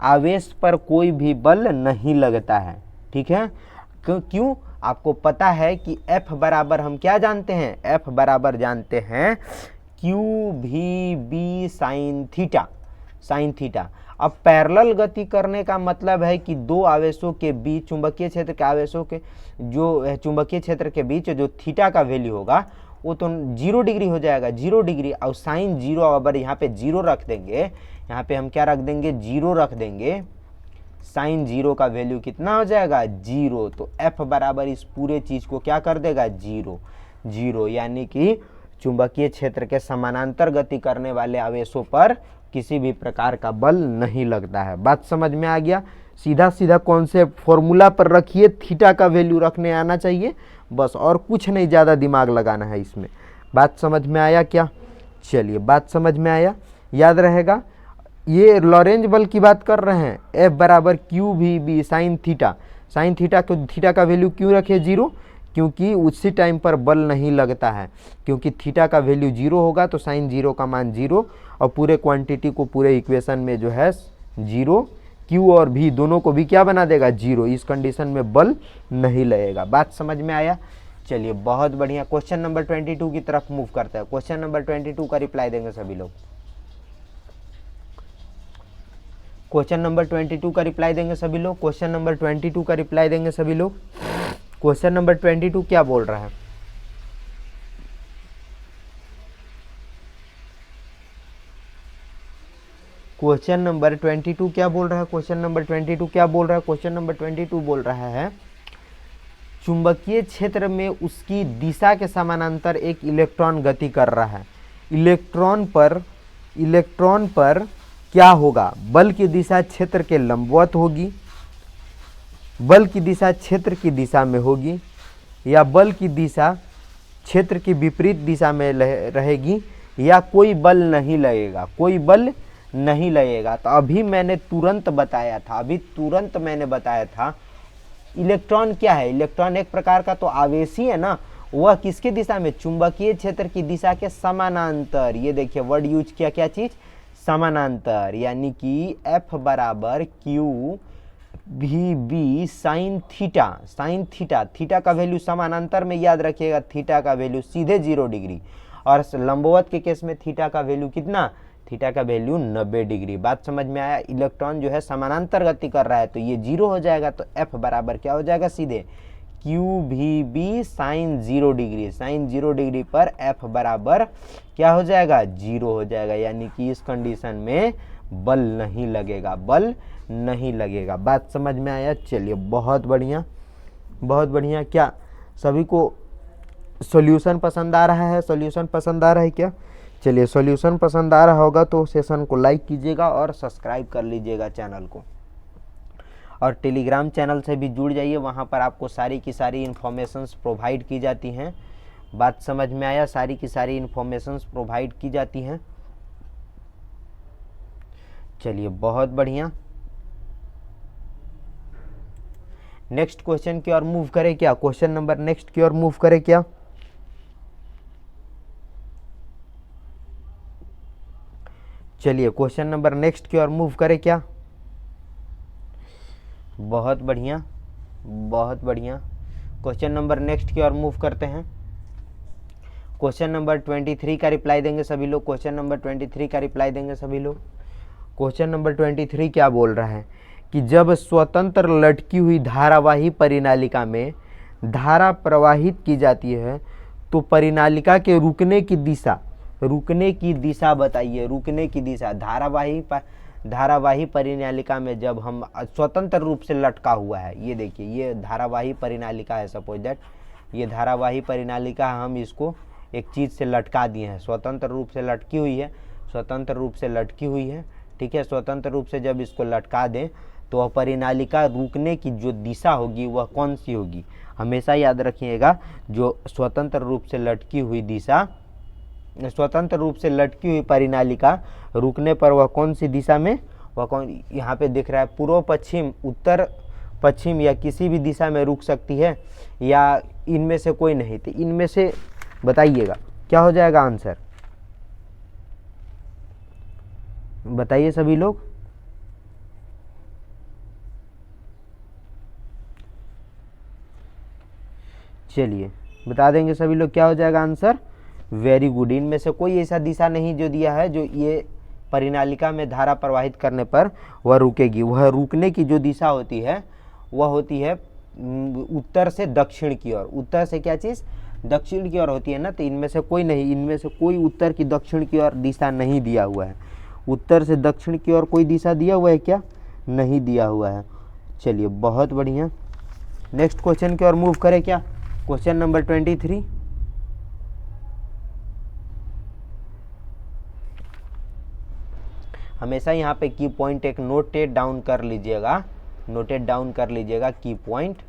आवेश पर कोई भी बल नहीं लगता है, ठीक है। क्यों, आपको पता है कि F बराबर हम क्या जानते हैं, F बराबर जानते हैं QVB साइन थीटा। अब पैरेलल गति करने का मतलब है कि दो आवेशों के बीच, चुंबकीय क्षेत्र के आवेशों के जो चुंबकीय क्षेत्र के बीच जो थीटा का वैल्यू होगा वो तो 0 डिग्री हो जाएगा, 0 डिग्री। और साइन 0, अगर यहाँ पे 0 रख देंगे, यहाँ पे हम क्या रख देंगे, 0 रख देंगे, साइन 0 का वैल्यू कितना हो जाएगा, 0। तो F बराबर इस पूरे चीज को क्या कर देगा, 0, यानी कि चुंबकीय क्षेत्र के समानांतर गति करने वाले आवेशों पर किसी भी प्रकार का बल नहीं लगता है। बात समझ में आ गया। सीधा कॉन्सेप्ट फॉर्मूला पर रखिए, थीटा का वैल्यू रखने आना चाहिए बस, और कुछ नहीं ज़्यादा दिमाग लगाना है इसमें। बात समझ में आया क्या, चलिए बात समझ में आया, याद रहेगा। ये लॉरेंज बल की बात कर रहे हैं, F बराबर QVB साइन थीटा को थीटा का वैल्यू क्यों रखे 0, क्योंकि उसी टाइम पर बल नहीं लगता है, क्योंकि थीटा का वैल्यू 0 होगा तो साइन 0 का मान 0, और पूरे क्वांटिटी को पूरे इक्वेशन में जो है 0, Q और V दोनों को भी क्या बना देगा, 0। इस कंडीशन में बल नहीं लगेगा। बात समझ में आया। चलिए बहुत बढ़िया, क्वेश्चन नंबर 22 की तरफ मूव करते हैं। क्वेश्चन नंबर 22 का रिप्लाई देंगे सभी लोग, क्वेश्चन नंबर 22 का रिप्लाई देंगे सभी लोग, क्वेश्चन नंबर 22 का रिप्लाई देंगे सभी लोग। क्वेश्चन नंबर 22 क्या बोल रहा है, क्वेश्चन नंबर 22 क्या बोल रहा है, क्वेश्चन नंबर 22 क्या बोल रहा है, क्वेश्चन नंबर 22 बोल रहा है चुंबकीय क्षेत्र में उसकी दिशा के समानांतर एक इलेक्ट्रॉन गति कर रहा है। इलेक्ट्रॉन पर क्या होगा, बल की दिशा क्षेत्र के लंबवत होगी, बल की दिशा क्षेत्र की दिशा में होगी, या बल की दिशा क्षेत्र की विपरीत दिशा में रहेगी, या कोई बल नहीं लगेगा, कोई बल नहीं लगेगा। तो अभी मैंने तुरंत मैंने बताया था इलेक्ट्रॉन क्या है, इलेक्ट्रॉन एक प्रकार का तो आवेशी है ना, वह किसकी दिशा में, चुंबकीय क्षेत्र की दिशा के समानांतर। ये देखिए वर्ड यूज किया, क्या चीज, समानांतर, यानी कि F बराबर QVB साइन थीटा का वैल्यू समानांतर में याद रखिएगा, थीटा का वैल्यू सीधे 0 डिग्री, और लंबवत के केस में थीटा का वैल्यू कितना, थीटा का वैल्यू 90 डिग्री। बात समझ में आया। इलेक्ट्रॉन जो है समानांतर गति कर रहा है तो ये 0 हो जाएगा, तो F बराबर क्या हो जाएगा, सीधे QVB साइन 0 डिग्री पर F बराबर क्या हो जाएगा, 0 हो जाएगा, यानी कि इस कंडीशन में बल नहीं लगेगा। बात समझ में आया। चलिए बहुत बढ़िया। क्या सभी को सॉल्यूशन पसंद आ रहा है, क्या, चलिए, सॉल्यूशन पसंद आ रहा होगा तो सेशन को लाइक कीजिएगा और सब्सक्राइब कर लीजिएगा चैनल को, और टेलीग्राम चैनल से भी जुड़ जाइए, वहाँ पर आपको सारी की सारी इन्फॉर्मेशंस प्रोवाइड की जाती हैं। बात समझ में आया? सारी की सारी इन्फॉर्मेशंस प्रोवाइड की जाती हैं। चलिए, बहुत बढ़िया। नेक्स्ट क्वेश्चन की ओर मूव करें क्या? क्वेश्चन नंबर नेक्स्ट की ओर मूव करें क्या? चलिए, क्वेश्चन नंबर नेक्स्ट की ओर मूव करें क्या? बहुत बढ़िया, बहुत बढ़िया। क्वेश्चन नंबर नेक्स्ट की ओर मूव करते हैं। क्वेश्चन नंबर 23 का रिप्लाई देंगे सभी लोग। क्वेश्चन नंबर 23 का रिप्लाई देंगे सभी लोग। क्वेश्चन नंबर 23 क्या बोल रहा है कि जब स्वतंत्र लटकी हुई धारावाही परिनालिका में धारा प्रवाहित की जाती है तो परिनालिका के रुकने की दिशा बताइए। रुकने की दिशा, धारावाही परिनालिका में जब हम स्वतंत्र रूप से लटका हुआ है, ये देखिए, ये धारावाही परिनालिका है। सपोज दैट ये धारावाही परिनालिका, हम इसको एक चीज़ से लटका दिए हैं, स्वतंत्र रूप से लटकी हुई है, स्वतंत्र रूप से लटकी हुई है। ठीक है, स्वतंत्र रूप से जब इसको लटका दें तो वह परिनालिका रुकने की जो दिशा होगी वह कौन सी होगी? हमेशा याद रखिएगा, जो स्वतंत्र रूप से लटकी हुई दिशा, स्वतंत्र रूप से लटकी हुई परिनालिका रुकने पर वह कौन सी दिशा में, वह कौन, यहाँ पे दिख रहा है पूर्व पश्चिम, उत्तर पश्चिम या किसी भी दिशा में रुक सकती है, या इनमें से कोई नहीं? तो इनमें से बताइएगा क्या हो जाएगा आंसर, बताइए सभी लोग। चलिए, बता देंगे सभी लोग क्या हो जाएगा आंसर। Very good. इनमें से कोई ऐसा दिशा नहीं जो दिया है जो ये परिनालिका में धारा प्रवाहित करने पर वह रुकेगी। वह रुकने की जो दिशा होती है वह होती है उत्तर से दक्षिण की ओर। उत्तर से क्या चीज़? दक्षिण की ओर होती है ना। तो इनमें से कोई नहीं, इनमें से कोई उत्तर की दक्षिण की ओर दिशा नहीं दिया हुआ है। उत्तर से दक्षिण की ओर कोई दिशा दिया हुआ है क्या? नहीं दिया हुआ है। चलिए, बहुत बढ़िया। नेक्स्ट क्वेश्चन की ओर मूव करें क्या? Question number 23। हमेशा यहाँ पे की पॉइंट एक नोटेड डाउन कर लीजिएगा, नोटेड डाउन कर लीजिएगा की पॉइंट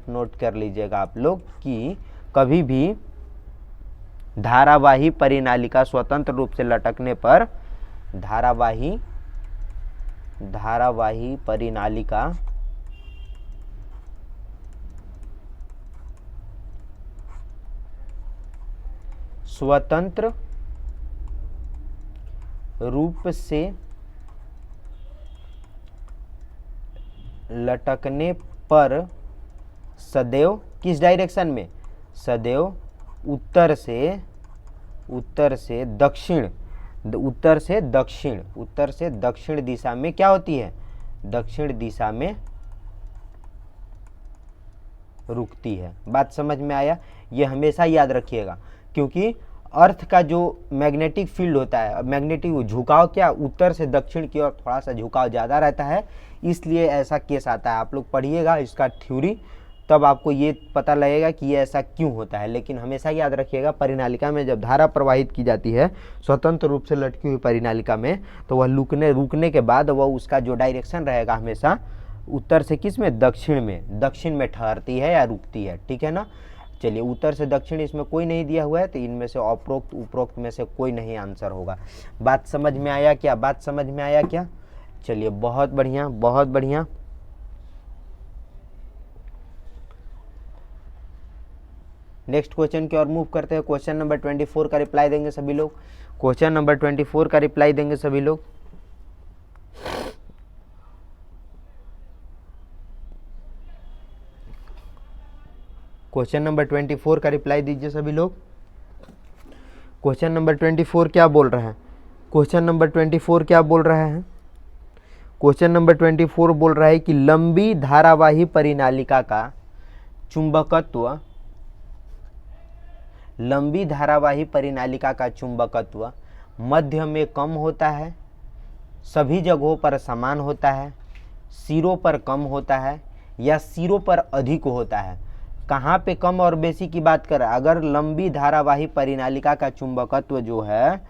नोट कर लीजिएगा आप लोग कि कभी भी धारावाही परिनालिका स्वतंत्र रूप से लटकने पर धारावाही परिनालिका स्वतंत्र रूप से लटकने पर सदैव किस डायरेक्शन में? सदैव उत्तर से दक्षिण दिशा में क्या होती है? दक्षिण दिशा में रुकती है। बात समझ में आया? ये हमेशा याद रखिएगा, क्योंकि अर्थ का जो मैग्नेटिक फील्ड होता है, मैग्नेटिक झुकाव क्या, उत्तर से दक्षिण की ओर थोड़ा सा झुकाव ज़्यादा रहता है, इसलिए ऐसा केस आता है। आप लोग पढ़िएगा इसका थ्योरी, तब आपको ये पता लगेगा कि ये ऐसा क्यों होता है। लेकिन हमेशा याद रखिएगा, परिनालिका में जब धारा प्रवाहित की जाती है स्वतंत्र रूप से लटकी हुई परिनालिका में, तो वह रुकने के बाद वह उसका जो डायरेक्शन रहेगा हमेशा उत्तर से किस में? दक्षिण में ठहरती है या रुकती है। ठीक है ना। चलिए, उत्तर से दक्षिण इसमें कोई नहीं दिया हुआ है, तो इनमें से उपरोक्त में से कोई नहीं आंसर होगा। बात समझ में आया क्या? बात समझ में आया क्या? चलिए, बहुत बढ़िया, बहुत बढ़िया। नेक्स्ट क्वेश्चन की ओर मूव करते हैं। क्वेश्चन नंबर 24 का रिप्लाई देंगे सभी लोग। क्वेश्चन नंबर 24 का रिप्लाई देंगे सभी लोग। क्वेश्चन नंबर 24 का रिप्लाई दीजिए सभी लोग। क्वेश्चन नंबर 24 क्या बोल रहा है? क्वेश्चन नंबर 24 क्या बोल रहा है? क्वेश्चन नंबर 24 बोल रहा है कि लंबी धारावाही परिनालिका का चुंबकत्व, लंबी धारावाही परिनालिका का चुंबकत्व मध्य में कम होता है, सभी जगहों पर समान होता है, सिरों पर कम होता है या सिरों पर अधिक होता है। कहाँ पे कम और बेसी की बात कर रहा है? अगर लंबी धारावाही परिनालिका का चुंबकत्व जो है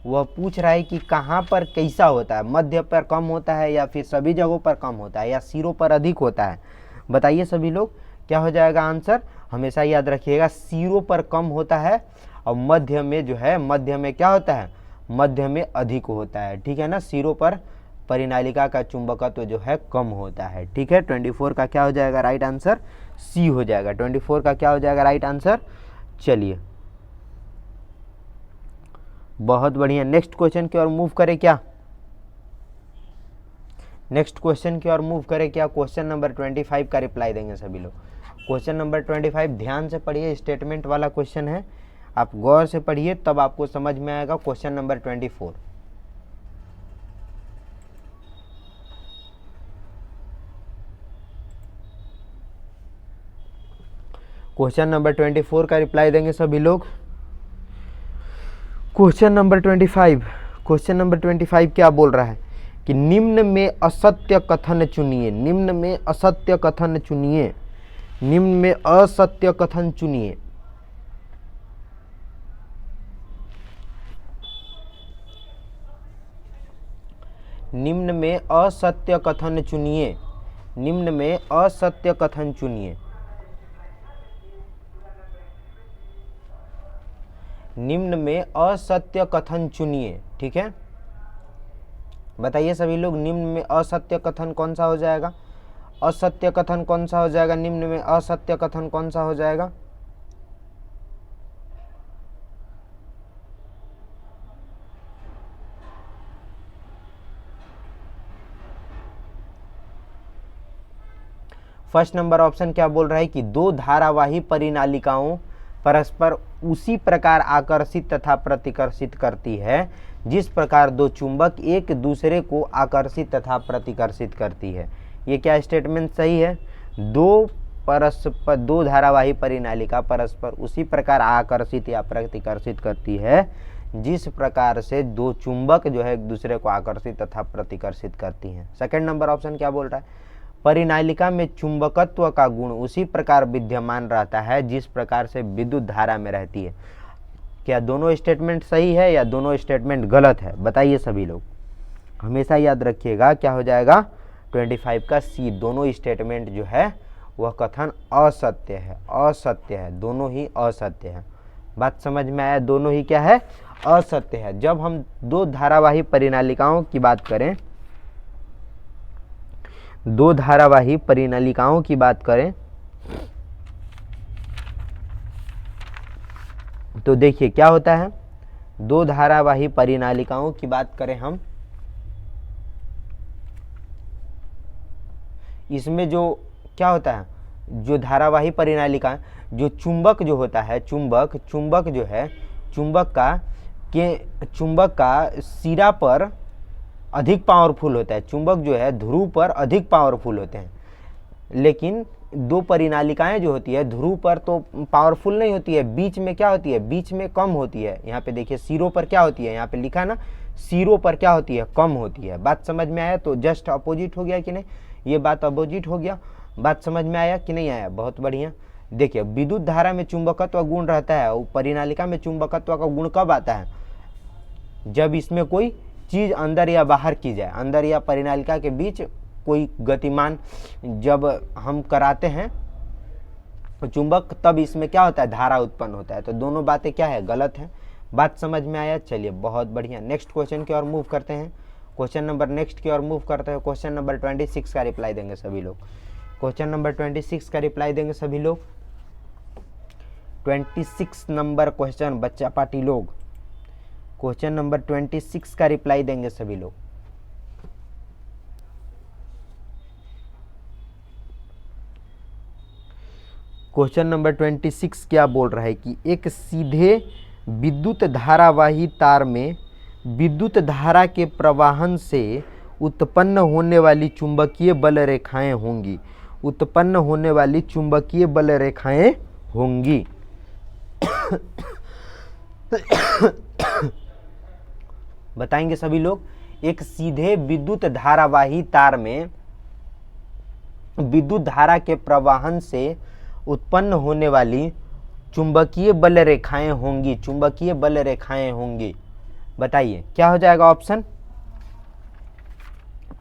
वह पूछ रहा है कि कहाँ पर कैसा होता है, मध्य पर कम होता है या फिर सभी जगहों पर कम होता है या सिरों पर अधिक होता है? बताइए सभी लोग, क्या हो जाएगा आंसर? हमेशा याद रखिएगा, सिरों पर कम होता है और मध्य में जो है, मध्य में क्या होता है? मध्य में अधिक होता है, ठीक है ना। सिरों पर परिनालिका का चुंबकत्व जो है कम होता है, ठीक है। 24 का क्या हो जाएगा राइट आंसर? सी हो जाएगा। 24 का क्या हो जाएगा राइट आंसर? चलिए बहुत बढ़िया, नेक्स्ट क्वेश्चन की ओर मूव करें क्या? नेक्स्ट क्वेश्चन की ओर मूव करें क्या? क्वेश्चन नंबर 25 का रिप्लाई देंगे सभी लोग। क्वेश्चन नंबर 25 ध्यान से पढ़िए, स्टेटमेंट वाला क्वेश्चन है, आप गौर से पढ़िए तब आपको समझ में आएगा। क्वेश्चन नंबर 24, क्वेश्चन नंबर 24 का रिप्लाई देंगे सभी लोग। क्वेश्चन नंबर 25, क्वेश्चन नंबर 25 क्या बोल रहा है कि निम्न में असत्य कथन चुनिए, निम्न में असत्य कथन चुनिए, निम्न में असत्य कथन चुनिए। निम्न में असत्य कथन चुनिए, निम्न में असत्य कथन चुनिए, निम्न में असत्य कथन चुनिए, ठीक है। बताइए सभी लोग, निम्न में असत्य कथन कौन सा हो जाएगा? असत्य कथन कौन सा हो जाएगा? निम्न में असत्य कथन कौन सा हो जाएगा? फर्स्ट नंबर ऑप्शन क्या बोल रहा है कि दो धारावाही परिनालिकाओं परस्पर उसी प्रकार आकर्षित तथा प्रतिकर्षित करती है जिस प्रकार दो चुंबक एक दूसरे को आकर्षित तथा प्रतिकर्षित करती है। ये क्या स्टेटमेंट सही है? दो धारावाही परिनालिका परस्पर उसी प्रकार आकर्षित या प्रतिकर्षित करती है जिस प्रकार से दो चुंबक जो है एक दूसरे को आकर्षित तथा प्रतिकर्षित करती हैं। सेकंड नंबर ऑप्शन क्या बोल रहा है? परिनालिका में चुंबकत्व का गुण उसी प्रकार विद्यमान रहता है जिस प्रकार से विद्युत धारा में रहती है। क्या दोनों स्टेटमेंट सही है या दोनों स्टेटमेंट गलत है? बताइए सभी लोग, हमेशा याद रखिएगा क्या हो जाएगा? 25 का सी, दोनों स्टेटमेंट जो है वह कथन असत्य है, असत्य है, दोनों ही असत्य है। बात समझ में आया? दोनों ही क्या है? असत्य है। जब हम दो धारावाही परिनालिकाओं की बात करें, दो धारावाही परिनालिकाओं की बात करें तो देखिए क्या होता है। दो धारावाही परिनालिकाओं की बात करें हम, इसमें जो क्या होता है, जो धारावाही परिनालिका, जो चुंबक जो होता है, चुंबक जो है, चुंबक का सिरा पर अधिक पावरफुल होता है। चुंबक जो है ध्रुव पर अधिक पावरफुल होते हैं, लेकिन दो परिनालिकाएं जो होती है ध्रुव पर तो पावरफुल नहीं होती है, बीच में क्या होती है? बीच में कम होती है। यहाँ पे देखिए सिरों पर क्या होती है, यहाँ पे लिखा ना, सिरों पर क्या होती है? कम होती है। बात समझ में आया? तो जस्ट अपोजिट हो गया कि नहीं? ये बात अपोजिट हो गया। बात समझ में आया कि नहीं आया? बहुत बढ़िया। देखिए विद्युत धारा में चुंबकत्व गुण रहता है और परिनालिका में चुंबकत्व का गुण कब आता है? जब इसमें कोई चीज अंदर या बाहर की जाए, अंदर या परिनालिका के बीच कोई गतिमान जब हम कराते हैं चुंबक, तब इसमें क्या होता है? धारा उत्पन्न होता है। तो दोनों बातें क्या है? गलत है। बात समझ में आया? चलिए बहुत बढ़िया, नेक्स्ट क्वेश्चन की ओर मूव करते हैं। क्वेश्चन नंबर नेक्स्ट की ओर मूव करते हैं। क्वेश्चन नंबर 26 का रिप्लाई देंगे सभी लोग। क्वेश्चन नंबर 26 का रिप्लाई देंगे सभी लोग। 26 नंबर क्वेश्चन, बच्चा पार्टी लोग, क्वेश्चन नंबर 26 का रिप्लाई देंगे सभी लोग। क्वेश्चन नंबर 26 क्या बोल रहा है कि एक सीधे विद्युत धारावाही तार में विद्युत धारा के प्रवाहन से उत्पन्न होने वाली चुंबकीय बल रेखाएं होंगी, उत्पन्न होने वाली चुंबकीय बल रेखाएं होंगी। बताएंगे सभी लोग। एक सीधे विद्युत धारावाही तार में विद्युत धारा के प्रवाहन से उत्पन्न होने वाली चुंबकीय बल रेखाएं होंगी, चुंबकीय बल रेखाएं होंगी। बताइए क्या हो जाएगा ऑप्शन?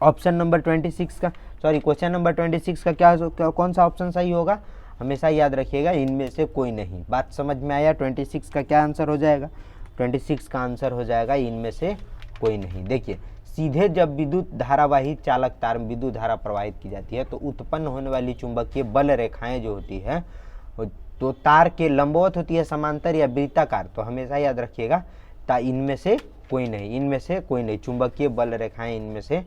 ऑप्शन नंबर 26 का, सॉरी क्वेश्चन नंबर 26 का क्या कौन सा ऑप्शन सही होगा? हमेशा याद रखिएगा, इनमें से कोई नहीं। बात समझ में आया? 26 का क्या आंसर हो जाएगा? 26 का आंसर हो जाएगा इनमें से कोई नहीं। देखिए, सीधे जब विद्युत धारावाही चालक तार में विद्युत धारा प्रवाहित की जाती है तो उत्पन्न होने वाली चुंबकीय बल रेखाएं जो होती है तो तार के लंबवत होती है, समांतर या वृत्ताकार। तो हमेशा याद रखिएगा इनमें से कोई नहीं, इनमें से कोई नहीं, चुंबकीय बल रेखाएं इनमें से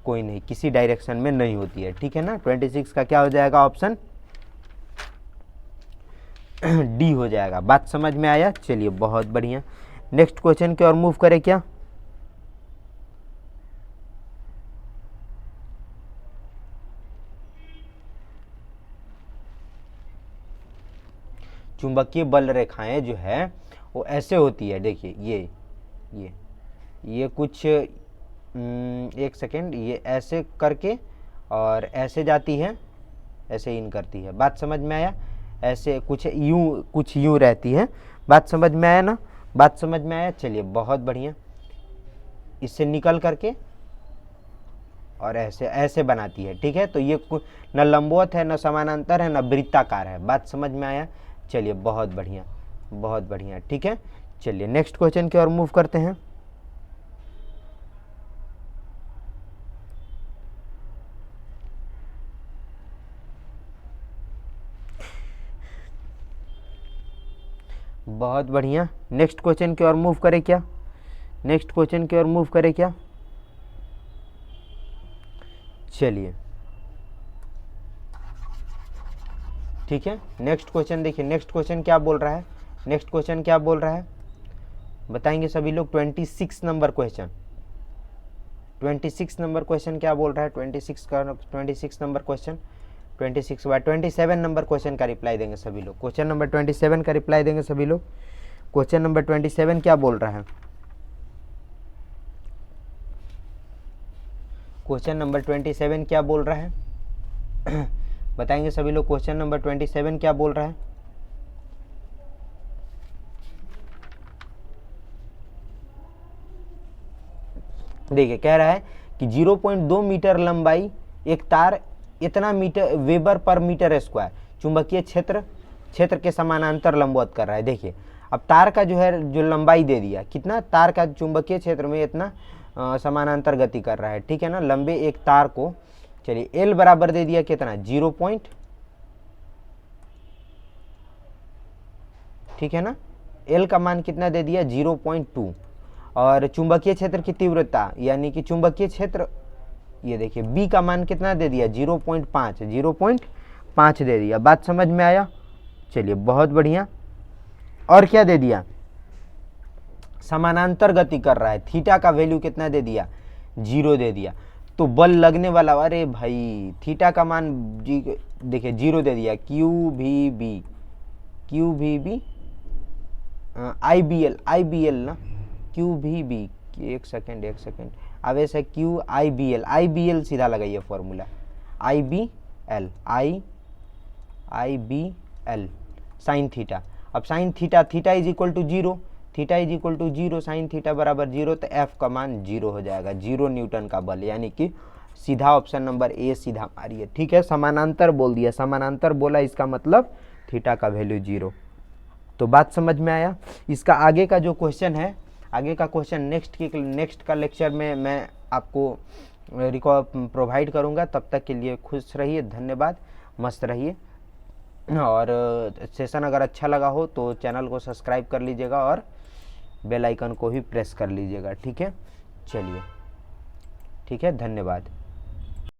कोई नहीं, किसी डायरेक्शन में नहीं होती है। ठीक है ना? 26 का क्या हो जाएगा ऑप्शन? डी हो जाएगा। बात समझ में आया? चलिए बहुत बढ़िया, नेक्स्ट क्वेश्चन की ओर मूव करें क्या? चुंबकीय बल रेखाएं जो है वो ऐसे होती है। देखिए ये कुछ एक सेकेंड, ये ऐसे करके और ऐसे जाती है, ऐसे इन करती है। बात समझ में आया? ऐसे कुछ यूं रहती है। बात समझ में आया ना? बात समझ में आया? चलिए बहुत बढ़िया। इससे निकल करके और ऐसे ऐसे बनाती है। ठीक है, तो ये न लंबवत है, न समानांतर है, न वृत्ताकार है। बात समझ में आया? चलिए बहुत बढ़िया, बहुत बढ़िया। ठीक है, चलिए नेक्स्ट क्वेश्चन की ओर मूव करते हैं। बहुत बढ़िया, नेक्स्ट क्वेश्चन की ओर मूव करें क्या? नेक्स्ट क्वेश्चन की ओर मूव करें क्या? चलिए ठीक है, नेक्स्ट क्वेश्चन देखिए, नेक्स्ट क्वेश्चन क्या बोल रहा है? नेक्स्ट क्वेश्चन क्या बोल रहा है बताएंगे सभी लोग? 26 नंबर क्वेश्चन, 26 नंबर क्वेश्चन क्या बोल रहा है? 26 नंबर क्वेश्चन, 26 के बाद 27 नंबर क्वेश्चन का रिप्लाई देंगे सभी लोग। क्वेश्चन नंबर 27 का रिप्लाई देंगे सभी लोग। क्वेश्चन नंबर 27 क्या बोल रहा है? क्वेश्चन नंबर 27 क्या बोल रहा है? बताएंगे सभी लोग, क्वेश्चन नंबर 27 क्या बोल रहा है? देखिए, कह रहा है कि 0.2 मीटर लंबाई एक तार इतना मीटर वेबर पर मीटर स्क्वायर चुंबकीय क्षेत्र के समानांतर लंबवत कर रहा है। देखिए, अब तार का जो लंबाई दे दिया, कितना तार का चुंबकीय क्षेत्र में इतना समानांतर गति कर रहा है। ठीक है ना? लंबे एक तार को, चलिए एल बराबर दे दिया कितना? 0 पॉइंट, ठीक है ना? एल का मान कितना दे दिया? 0.2। और चुंबकीय क्षेत्र की तीव्रता यानी कि चुंबकीय क्षेत्र, ये देखिए बी का मान कितना दे दिया? 0.5, 0.5 दे दिया। बात समझ में आया? चलिए बहुत बढ़िया। और क्या दे दिया? समानांतर गति कर रहा है, थीटा का वैल्यू कितना दे दिया? 0 दे दिया। तो बल लगने वाला, अरे भाई थीटा का मान देखिए 0 दे दिया। क्यू भी बी आई बी एल ना, क्यू भी बी, एक सेकेंड अब ऐसा क्यू आई बी एल सीधा लगाइए formula, I B L sine theta. अब sine theta is equal to 0, sine theta बराबर 0, तो एफ का मान 0 हो जाएगा, 0 न्यूटन का बल, यानी कि सीधा ऑप्शन नंबर ए सीधा मारिए। ठीक है, समानांतर बोल दिया, समानांतर बोला, इसका मतलब थीटा का वैल्यू 0। तो बात समझ में आया? इसका आगे का जो क्वेश्चन है, आगे का क्वेश्चन नेक्स्ट का लेक्चर में मैं आपको प्रोवाइड करूंगा। तब तक के लिए खुश रहिए, धन्यवाद, मस्त रहिए। और सेशन अगर अच्छा लगा हो तो चैनल को सब्सक्राइब कर लीजिएगा और बेल आइकन को भी प्रेस कर लीजिएगा। ठीक है, चलिए ठीक है, धन्यवाद।